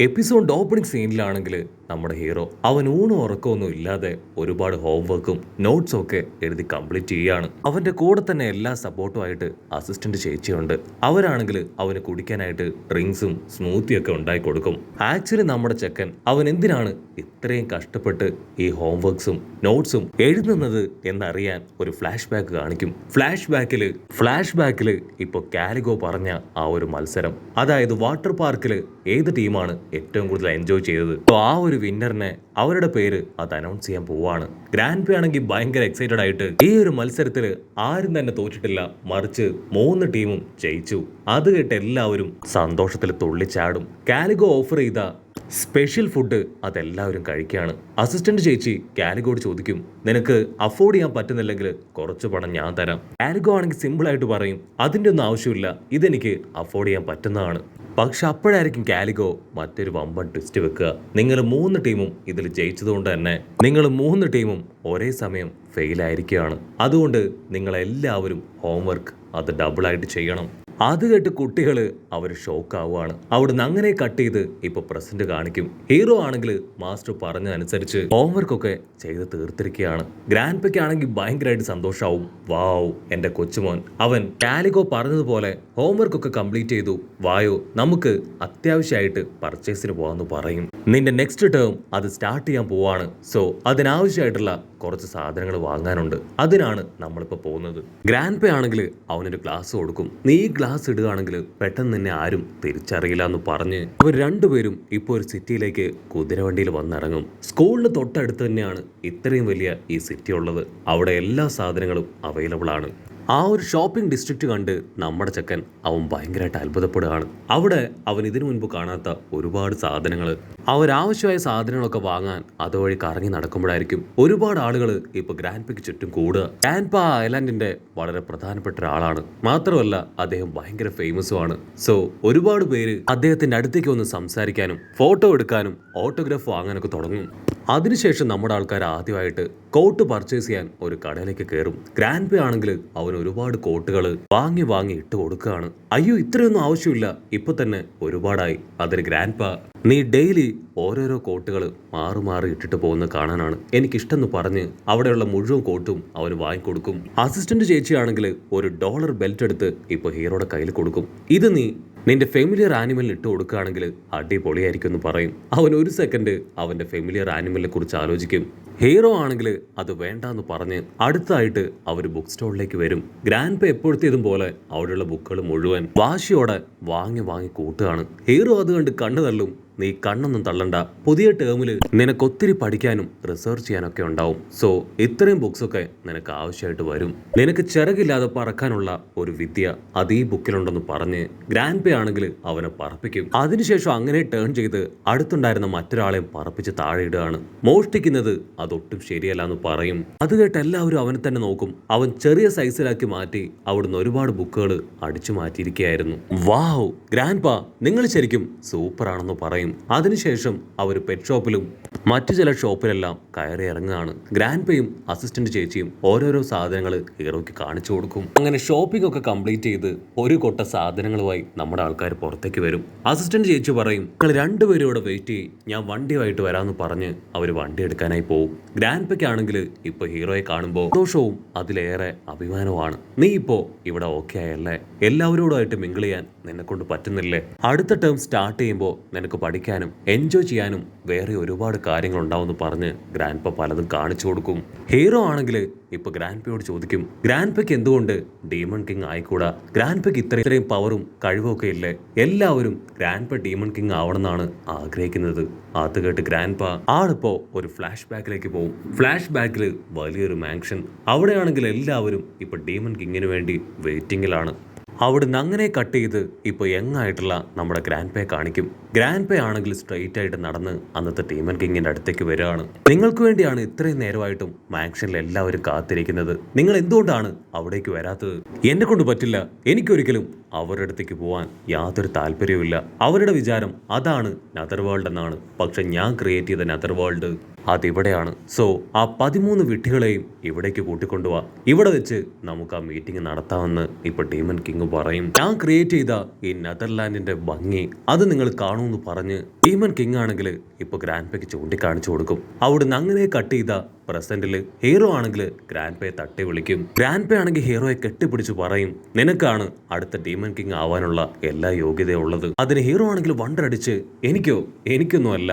Episode opening സീനിലാണെങ്കിൽ നമ്മുടെ hero അവൻ ഊണും ഉറക്കമൊന്നും ഇല്ലാതെ ഒരുപാട് ഹോംവർക്കും നോട്ട്സും ഒക്കെ എഴുതി കംപ്ലീറ്റ് ചെയ്യാണ്. അവന്റെ കൂടെ തന്നെ എല്ലാ സപ്പോർട്ടുമായിട്ട് അസിസ്റ്റന്റ് ചേച്ചിയുണ്ട്. അവരാണെങ്കിൽ അവന് കുടിക്കാനായിട്ട് ഡ്രിങ്ക്സും സ്മൂത്തിയും ഒക്കെ ഉണ്ടാക്കി കൊടുക്കും. ആക്ച്വലി നമ്മുടെ ചെക്കൻ അവൻ എന്തിനാണ് ഇത്രയും കഷ്ടപ്പെട്ട് ഈ ഹോംവർക്സും നോട്ട്സും എഴുതുന്നത് എന്നറിയാൻ ഒരു ഫ്ലാഷ് ബാക്ക് കാണിക്കും. ഫ്ലാഷ് ബാക്കില് ഇപ്പൊ കാലിഗോ പറഞ്ഞ ആ ഒരു മത്സരം, അതായത് വാട്ടർ പാർക്കില് ഏത് ടീമാണ് ഏറ്റവും കൂടുതൽ എൻജോയ് ചെയ്തത്, ആ ഒരു വിന്നറിനെ അവരുടെ പേര് അത് അനൗൺസ് ചെയ്യാൻ പോവാണ്. ഗ്രാൻഡ് പേ ആണെങ്കിൽ ഭയങ്കര എക്സൈറ്റഡ് ആയിട്ട് ഈ ഒരു മത്സരത്തിൽ ആരും തന്നെ തോറ്റിട്ടില്ല, മറിച്ച് 3 ടീമും ജയിച്ചു. അത് കേട്ട് എല്ലാവരും സന്തോഷത്തിൽ തുള്ളിച്ചാടും. കാലിഗോ ഓഫർ ചെയ്ത സ്പെഷ്യൽ ഫുഡ് അതെല്ലാവരും കഴിക്കുകയാണ്. അസിസ്റ്റന്റ് ചേച്ചി കാലിഗോട് ചോദിക്കും, നിനക്ക് അഫോർഡ് ചെയ്യാൻ പറ്റുന്നില്ലെങ്കിൽ കുറച്ച് പണം ഞാൻ തരാം. കാലിഗോ ആണെങ്കിൽ സിമ്പിൾ ആയിട്ട് പറയും, അതിൻ്റെ ഒന്നും ആവശ്യമില്ല, ഇതെനിക്ക് അഫോർഡ് ചെയ്യാൻ പറ്റുന്നതാണ്. പക്ഷെ അപ്പോഴായിരിക്കും കാലിഗോ മറ്റൊരു വമ്പൻ ട്വിസ്റ്റ് വെക്കുക. നിങ്ങൾ 3 ടീമും ഇതിൽ ജയിച്ചതുകൊണ്ട് തന്നെ നിങ്ങൾ 3 ടീമും ഒരേ സമയം ഫെയിൽ ആയിരിക്കുകയാണ്. അതുകൊണ്ട് നിങ്ങളെല്ലാവരും ഹോംവർക്ക് അത് ഡബിളായിട്ട് ചെയ്യണം. അത് കേട്ട് കുട്ടികൾ അവർ ഷോക്കാവുകയാണ്. അവിടുന്ന് അങ്ങനെ കട്ട് ചെയ്ത് ഇപ്പൊ പ്രസന്റ് കാണിക്കും. ഹീറോ ആണെങ്കിൽ മാസ്റ്റർ പറഞ്ഞതനുസരിച്ച് ഹോംവർക്കൊക്കെ ചെയ്ത് തീർത്തിരിക്കുകയാണ്. ഗ്രാൻഡ് പേക്ക് ആണെങ്കിൽ ഭയങ്കരമായിട്ട് സന്തോഷാവും. വാവ്, എന്റെ കൊച്ചുമോൻ അവൻ കാലിഗോ പറഞ്ഞതുപോലെ ഹോംവർക്കൊക്കെ കംപ്ലീറ്റ് ചെയ്തു, വായോ നമുക്ക് അത്യാവശ്യമായിട്ട് പർച്ചേസിന് പോകാമെന്ന് പറയും. നിന്റെ നെക്സ്റ്റ് ടേം അത് സ്റ്റാർട്ട് ചെയ്യാൻ പോവാണ്, സോ അതിനാവശ്യമായിട്ടുള്ള കുറച്ച് സാധനങ്ങൾ വാങ്ങാനുണ്ട്, അതിനാണ് നമ്മളിപ്പോൾ പോകുന്നത്. ഗ്രാൻഡ് പേ ആണെങ്കിൽ അവനൊരു ഗ്ലാസ് കൊടുക്കും. നീ ഗ്ലാസ് ഇടുകയാണെങ്കിൽ പെട്ടെന്ന് നിന്നെ ആരും തിരിച്ചറിയില്ല എന്ന് പറഞ്ഞ് അവർ രണ്ടുപേരും ഇപ്പോൾ ഒരു സിറ്റിയിലേക്ക് കുതിരവണ്ടിയിൽ വന്നിറങ്ങും. സ്കൂളിന് തൊട്ടടുത്ത് തന്നെയാണ് ഇത്രയും വലിയ ഈ സിറ്റി ഉള്ളത്. അവിടെ എല്ലാ സാധനങ്ങളും അവൈലബിൾ ആണ്. ആ ഒരു ഷോപ്പിംഗ് ഡിസ്ട്രിക്റ്റ് കണ്ട് നമ്മുടെ ചെക്കൻ അവൻ ഭയങ്കരമായിട്ട് അത്ഭുതപ്പെടുകയാണ്. അവിടെ അവൻ ഇതിനു മുൻപ് കാണാത്ത ഒരുപാട് സാധനങ്ങൾ, അവരാവശ്യമായ സാധനങ്ങളൊക്കെ വാങ്ങാൻ അതുവഴി കറങ്ങി നടക്കുമ്പോഴായിരിക്കും ഒരുപാട് ആളുകൾ ഇപ്പൊ ഗ്രാൻഡ് പേക്ക് ചുറ്റും കൂടുക. ഗ്രാൻഡ് പാ ഐലൻഡിന്റെ വളരെ പ്രധാനപ്പെട്ട ഒരാളാണ്. മാത്രമല്ല അദ്ദേഹം ഭയങ്കര ഫേമസുമാണ്. സോ ഒരുപാട് പേര് അദ്ദേഹത്തിന്റെ അടുത്തേക്ക് വന്ന് സംസാരിക്കാനും ഫോട്ടോ എടുക്കാനും ഓട്ടോഗ്രാഫ് വാങ്ങാനൊക്കെ തുടങ്ങും. അതിനുശേഷം നമ്മുടെ ആൾക്കാർ ആദ്യമായിട്ട് കോട്ട് പർച്ചേസ് ചെയ്യാൻ ഒരു കടയിലേക്ക് കയറും. ഗ്രാൻഡ് പേ ആണെങ്കിൽ അവൻ ഒരുപാട് കോട്ടുകൾ വാങ്ങി ഇട്ട് കൊടുക്കുകയാണ്. അയ്യോ, ഇത്രയൊന്നും ആവശ്യമില്ല, ഇപ്പൊ തന്നെ ഒരുപാടായി. അതിന് ഗ്രാൻഡ് പാ, നീ ഡെയിലി ഓരോരോ കോട്ടുകൾ മാറി ഇട്ടിട്ട് പോകുന്ന കാണാനാണ് എനിക്കിഷ്ടം എന്ന് പറഞ്ഞ് അവിടെയുള്ള മുഴുവൻ കോട്ടും അവന് വാങ്ങിക്കൊടുക്കും. അസിസ്റ്റന്റ് ചേച്ചിയാണെങ്കിൽ ഒരു ഡോളർ ബെൽറ്റ് എടുത്ത് ഇപ്പൊ ഹീറോയുടെ കയ്യിൽ കൊടുക്കും. ഇത് നീ നിന്റെ ഫെമിലിയർ ആനിമലിന് ഇട്ട് കൊടുക്കുകയാണെങ്കിൽ അടിപൊളിയായിരിക്കും എന്ന് പറയും. അവൻ ഒരു സെക്കൻഡ് അവന്റെ ഫെമിലിയർ ആനിമലിനെ കുറിച്ച് ആലോചിക്കും. ഹീറോ ആണെങ്കിൽ അത് വേണ്ടാന്ന് പറഞ്ഞ് അടുത്തായിട്ട് അവർ ബുക്ക് സ്റ്റോളിലേക്ക് വരും. ഗ്രാൻഡ് പേ എപ്പോഴത്തേതും പോലെ അവിടെയുള്ള ബുക്കുകൾ മുഴുവൻ വാശിയോടെ വാങ്ങി കൂട്ടുകയാണ്. ഹീറോ അത് കണ്ട് കണ്ണു തള്ളും. നീ കണ്ണൊന്നും തള്ളണ്ട, പുതിയ ടേമിൽ നിനക്ക് ഒത്തിരി പഠിക്കാനും റിസർച്ച് ചെയ്യാനൊക്കെ ഉണ്ടാവും. സോ ഇത്രയും ബുക്സൊക്കെ നിനക്ക് ആവശ്യമായിട്ട് വരും. നിനക്ക് ചിറകില്ലാതെ പറക്കാനുള്ള ഒരു വിദ്യ അത് ഈ ബുക്കിലുണ്ടെന്ന് പറഞ്ഞ് ഗ്രാൻഡ് പേ ആണെങ്കിൽ അവനെ പറപ്പിക്കും. അതിനുശേഷം അങ്ങനെ ടേൺ ചെയ്ത് അടുത്തുണ്ടായിരുന്ന മറ്റൊരാളെയും പറപ്പിച്ച് താഴെ ഇടുകയാണ്. മോഷ്ടിക്കുന്നത് അതൊട്ടും ശരിയല്ല എന്ന് പറയും. അത് കേട്ട് എല്ലാവരും അവനെ തന്നെ നോക്കും. അവൻ ചെറിയ സൈസിലാക്കി മാറ്റി അവിടുന്ന് ഒരുപാട് ബുക്കുകൾ അടിച്ചു മാറ്റിയിരിക്കുകയായിരുന്നു. വാവ്, ഗ്രാൻഡ് പാ നിങ്ങൾ ശരിക്കും സൂപ്പറാണെന്ന് പറയും. അതിനുശേഷം അവർ പെറ്റ് ഷോപ്പിലും മറ്റു ചില ഷോപ്പിലെല്ലാം കയറി ഇറങ്ങുകയാണ്. ഗ്രാൻഡ് പേയും അസിസ്റ്റന്റ് ചേച്ചിയും ഓരോരോ സാധനങ്ങൾ ഹീറോയ്ക്ക് കാണിച്ചു കൊടുക്കും. അങ്ങനെ ഷോപ്പിംഗ് ഒക്കെ കംപ്ലീറ്റ് ചെയ്ത് ഒരു കൊട്ട സാധനങ്ങളുമായി നമ്മുടെ ആൾക്കാർ പുറത്തേക്ക് വരും. അസിസ്റ്റന്റ് ചേച്ചി പറയും, നിങ്ങൾ രണ്ടുപേരും ഇവിടെ വെയിറ്റ് ചെയ്യും, ഞാൻ വണ്ടിയുമായിട്ട് വരാമെന്ന് പറഞ്ഞ് അവർ വണ്ടി എടുക്കാനായി പോകും. ഗ്രാൻഡ് പേക്ക് ആണെങ്കിൽ ഇപ്പൊ ഹീറോയെ കാണുമ്പോൾ സന്തോഷവും അതിലേറെ അഭിമാനവുമാണ്. നീ ഇപ്പോ ഇവിടെ ഓക്കെ ആയല്ലേ, എല്ലാവരോടുമായിട്ട് മിങ്കിൾ ചെയ്യാൻ നിന്നെ കൊണ്ട് പറ്റുന്നില്ലേ, അടുത്ത ടേം സ്റ്റാർട്ട് ചെയ്യുമ്പോൾ നിനക്ക് പഠിക്കാനും എൻജോയ് ചെയ്യാനും വേറെ ഒരുപാട് കാര്യങ്ങൾ ഉണ്ടാവുമെന്ന് പറഞ്ഞ് ഗ്രാൻഡ് പ പലതും കാണിച്ചു കൊടുക്കും. ഹീറോ ആണെങ്കിൽ ഇപ്പൊ ഗ്രാൻഡ് പയോട് ചോദിക്കും, ഗ്രാൻഡ് പയ്ക്ക് എന്തുകൊണ്ട് ഡീമൺ കിങ് ആയിക്കൂടാ, ഗ്രാൻഡ് പയ്ക്ക് ഇത്രയും പവറും കഴിവൊക്കെ ഇല്ലേ, എല്ലാവരും ഗ്രാൻഡ് പ ഡീമൺ കിങ് ആവണമെന്നാണ് ആഗ്രഹിക്കുന്നത്. അത് കേട്ട് ഗ്രാൻഡ് പ ആളിപ്പോ ഒരു ഫ്ലാഷ് ബാക്കിലേക്ക് പോകും. ഫ്ലാഷ് ബാക്കിൽ വലിയൊരു മാൻഷൻ, അവിടെയാണെങ്കിൽ എല്ലാവരും ഇപ്പൊ ഡീമൺ കിങ്ങിന് വേണ്ടി വെയിറ്റിംഗിലാണ്. അവിടുന്ന് അങ്ങനെ കട്ട് ചെയ്ത് ഇപ്പോൾ യങ്ങായിട്ടുള്ള നമ്മുടെ ഗ്രാൻഡ് പേ കാണിക്കും. ഗ്രാൻഡ് പേ ആണെങ്കിൽ സ്ട്രെയിറ്റ് ആയിട്ട് നടന്ന് അന്നത്തെ ഡീമൺ കിങ്ങിന്റെ അടുത്തേക്ക് വരികയാണ്. നിങ്ങൾക്ക് വേണ്ടിയാണ് ഇത്രയും നേരമായിട്ടും മാൻഷനിൽ എല്ലാവരും കാത്തിരിക്കുന്നത്, നിങ്ങൾ എന്തുകൊണ്ടാണ് അവിടേക്ക് വരാത്തത്? എന്നെ കൊണ്ട് പറ്റില്ല, എനിക്കൊരിക്കലും അവരുടെ അടുത്തേക്ക് പോകാൻ യാതൊരു താല്പര്യവുമില്ല. അവരുടെ വിചാരം അതാണ് നെതർ വേൾഡ് എന്നാണ്. പക്ഷെ ഞാൻ ക്രിയേറ്റ് ചെയ്ത നെതർ വേൾഡ് അതിവിടെയാണ്. സോ ആ 13 വിഡ്ഢികളെയും ഇവിടേക്ക് കൂട്ടിക്കൊണ്ടുപോവാ, ഇവിടെ വെച്ച് നമുക്ക് ആ മീറ്റിംഗ് നടത്താമെന്ന് ഇപ്പൊ ഡീമൺ കിങ് പറയും. ഞാൻ ക്രിയേറ്റ് ചെയ്ത ഈ നെതർലാൻഡിന്റെ ഭംഗി അത് നിങ്ങൾ കാണുമെന്ന് വേണമെന്ന് പറഞ്ഞ് ഡീമൺ കിങ് ആണെങ്കിൽ ഇപ്പൊ ഗ്രാൻഡ് പേക്ക് ചൂണ്ടിക്കാണിച്ചു കൊടുക്കും. അവിടുന്ന് അങ്ങനെ കട്ട് ചെയ്ത പ്രസന്റില് ഹീറോ ആണെങ്കിൽ ഗ്രാൻഡ് പേ തട്ടി വിളിക്കും. ഗ്രാൻഡ് പേ ആണെങ്കിൽ ഹീറോയെ കെട്ടിപ്പിടിച്ച് പറയും, നിനക്കാണ് അടുത്ത ഡീമൺ കിങ് ആവാനുള്ള എല്ലാ യോഗ്യതയുള്ളത്. അതിന് ഹീറോ ആണെങ്കിൽ വണ്ടടിച്ച്, എനിക്കൊന്നും അല്ല,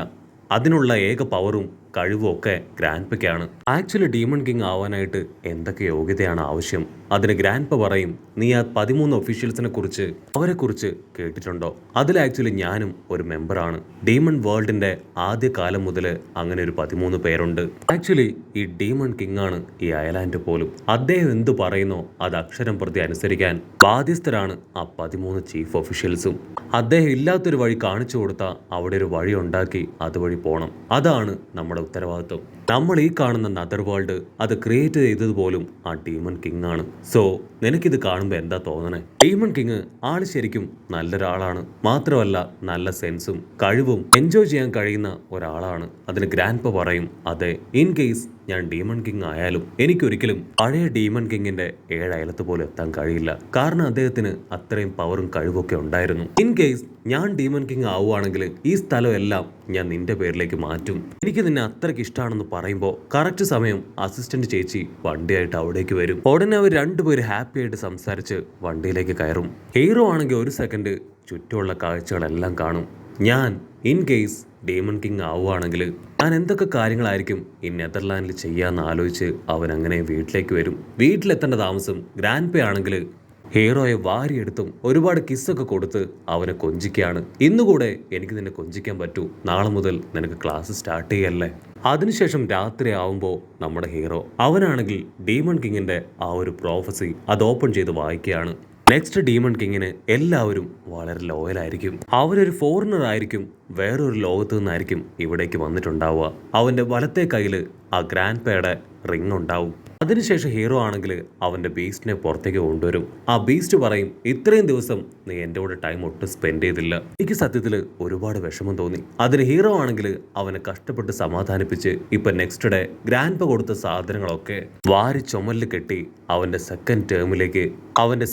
അതിനുള്ള ഏക പവറും കഴിവും ഒക്കെ ഗ്രാൻഡ് പേക്കാണ്. ആക്ച്വലി ഡീമൺ കിങ് ആവാനായിട്ട് എന്തൊക്കെ യോഗ്യതയാണ് ആവശ്യം? അതിന് ഗ്രാൻഡ് പ പറയും, നീ ആ 13 ഒഫീഷ്യൽസിനെ കുറിച്ച് അവരെക്കുറിച്ച് കേട്ടിട്ടുണ്ടോ? അതിൽ ആക്ച്വലി ഞാനും ഒരു മെമ്പറാണ്. ഡീമൺ വേൾഡിന്റെ ആദ്യ കാലം മുതൽ അങ്ങനെ ഒരു 13 പേരുണ്ട്. ആക്ച്വലി ഈ ഡീമൺ കിങ് ആണ് ഈ അയലാൻഡ് പോലും. അദ്ദേഹം എന്തു പറയുന്നോ അത് അക്ഷരം പ്രതി അനുസരിക്കാൻ ബാധ്യസ്ഥരാണ് ആ 13 ചീഫ് ഒഫീഷ്യൽസും. അദ്ദേഹം ഇല്ലാത്തൊരു വഴി കാണിച്ചു കൊടുത്താൽ അവിടെ ഒരു വഴി ഉണ്ടാക്കി അതുവഴി പോണം. അതാണ് നമ്മുടെ ഉത്തരവാദിത്വം. നമ്മൾ ഈ കാണുന്ന നെതർ വേൾഡ് അത് ക്രിയേറ്റ് ചെയ്തത് പോലും ആ ഡീമൺ കിങ് ആണ്. സോ നിനക്കിത് കാണുമ്പോൾ എന്താ തോന്നണേ? ഡീമൺ കിങ് ആള് ശരിക്കും നല്ലൊരാളാണ്. മാത്രമല്ല നല്ല സെൻസും കഴിവും എൻജോയ് ചെയ്യാൻ കഴിയുന്ന ഒരാളാണ്. അതിന് ഗ്രാൻഡ് പ പറയും, അതെ, ഇൻ കേസ് ഞാൻ ഡീമൺ കിങ് ആയാലും എനിക്കൊരിക്കലും പഴയ ഡീമൺ കിങ്ങിന്റെ 7 അയലത്ത് പോലും എത്താൻ കഴിയില്ല. കാരണം അദ്ദേഹത്തിന് അത്രയും പവറും കഴിവൊക്കെ ഉണ്ടായിരുന്നു. ഇൻ കേസ് ഞാൻ ഡീമൺ കിങ് ആവുകയാണെങ്കിൽ ഈ സ്ഥലം എല്ലാം ഞാൻ നിന്റെ പേരിലേക്ക് മാറ്റും. എനിക്ക് നിന്നെ അത്രയ്ക്ക് ഇഷ്ടമാണെന്ന് പറയുമ്പോൾ കറക്റ്റ് സമയം അസിസ്റ്റന്റ് ചേച്ചി വണ്ടിയായിട്ട് അവിടേക്ക് വരും. ഉടനെ അവർ രണ്ടുപേരും ഹാപ്പി ആയിട്ട് സംസാരിച്ച് വണ്ടിയിലേക്ക് കയറും. ഹീറോ ആണെങ്കിൽ ഒരു സെക്കൻഡ് ചുറ്റുമുള്ള കാഴ്ചകളെല്ലാം കാണും. ഞാൻ ഇൻ കേസ് ഡീമൺ കിങ് ആവുകയാണെങ്കിൽ ഞാൻ എന്തൊക്കെ കാര്യങ്ങളായിരിക്കും ഈ നെതർലാൻഡിൽ ചെയ്യാന്ന് ആലോചിച്ച് അവൻ അങ്ങനെ വീട്ടിലേക്ക് വരും. വീട്ടിലെത്തേണ്ട താമസം ഗ്രാൻഡ് പേ ആണെങ്കിൽ ഹീറോയെ വാരിയെടുത്തും ഒരുപാട് കിസ്സൊക്കെ കൊടുത്ത് അവനെ കൊഞ്ചിക്കുകയാണ്. ഇന്നുകൂടെ എനിക്ക് നിന്നെ കൊഞ്ചിക്കാൻ പറ്റൂ, നാളെ മുതൽ നിനക്ക് ക്ലാസ് സ്റ്റാർട്ട് ചെയ്യല്ലേ. അതിനുശേഷം രാത്രി ആവുമ്പോൾ നമ്മുടെ ഹീറോ അവനാണെങ്കിൽ ഡീമൺ കിങ്ങിന്റെ ആ ഒരു പ്രോഫസി അത് ഓപ്പൺ ചെയ്ത് വായിക്കുകയാണ്. നെക്സ്റ്റ് ഡീമൺ കിങ്ങിന് എല്ലാവരും വളരെ ലോയലായിരിക്കും. അവരൊരു ഫോറിനർ ആയിരിക്കും, വേറൊരു ലോകത്തു നിന്നായിരിക്കും ഇവിടേക്ക് വന്നിട്ടുണ്ടാവുക. അവന്റെ വലത്തെ കയ്യിൽ ആ ഗ്രാൻഡ് പേയുടെ റിംഗ് ഉണ്ടാവും. അതിനുശേഷം ഹീറോ ആണെങ്കിൽ അവന്റെ ബീസ്റ്റിനെ പുറത്തേക്ക് കൊണ്ടുവരും. ആ ബീസ്റ്റ് പറയും, ഇത്രയും ദിവസം നീ എൻ്റെ കൂടെ ടൈം ഒട്ടും സ്പെൻഡ് ചെയ്തില്ല, എനിക്ക് സത്യത്തിൽ ഒരുപാട് വിഷമം തോന്നി. അതിന് ഹീറോ ആണെങ്കിൽ അവനെ കഷ്ടപ്പെട്ട് സമാധാനിപ്പിച്ച് ഇപ്പൊ നെക്സ്റ്റ് ഡേ ഗ്രാൻഡ് പ കൊടുത്ത സാധനങ്ങളൊക്കെ വാരി ചുമലിൽ കെട്ടി അവന്റെ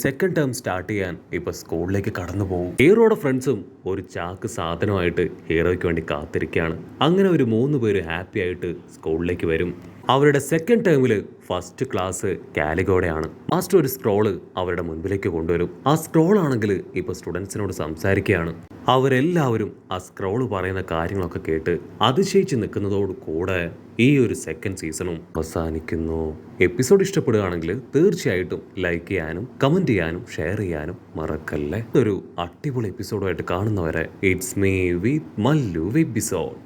സെക്കൻഡ് ടേം സ്റ്റാർട്ട് ചെയ്യാൻ ഇപ്പൊ സ്കൂളിലേക്ക് കടന്നു പോകും. ഹീറോയുടെ ഫ്രണ്ട്സും ഒരു ചാക്ക് സാധനമായിട്ട് ഹീറോയ്ക്ക് വേണ്ടി കാത്തിരിക്കുകയാണ്. അങ്ങനെ ഒരു 3 പേര് ഹാപ്പി ആയിട്ട് സ്കൂളിലേക്ക് വരും. അവരുടെ സെക്കൻഡ് ടേമിൽ ഫസ്റ്റ് ക്ലാസ് കാലിഗോടെയാണ്. മാസ്റ്റർ ഒരു സ്ക്രോള് അവരുടെ മുൻപിലേക്ക് കൊണ്ടുവരും. ആ സ്ക്രോൾ ആണെങ്കിൽ ഇപ്പൊ സ്റ്റുഡൻസിനോട് സംസാരിക്കുകയാണ്. അവരെല്ലാവരും ആ സ്ക്രോള് പറയുന്ന കാര്യങ്ങളൊക്കെ കേട്ട് അതിശയിച്ച് നിൽക്കുന്നതോട് കൂടെ ഈ ഒരു സെക്കൻഡ് സീസണും അവസാനിക്കുന്നു. എപ്പിസോഡ് ഇഷ്ടപ്പെടുകയാണെങ്കിൽ തീർച്ചയായിട്ടും ലൈക്ക് ചെയ്യാനും കമന്റ് ചെയ്യാനും ഷെയർ ചെയ്യാനും മറക്കല്ലേ. ഒരു അടിപൊളി എപ്പിസോഡുമായിട്ട് കാണുന്നവരെ it's me with Mallu episode.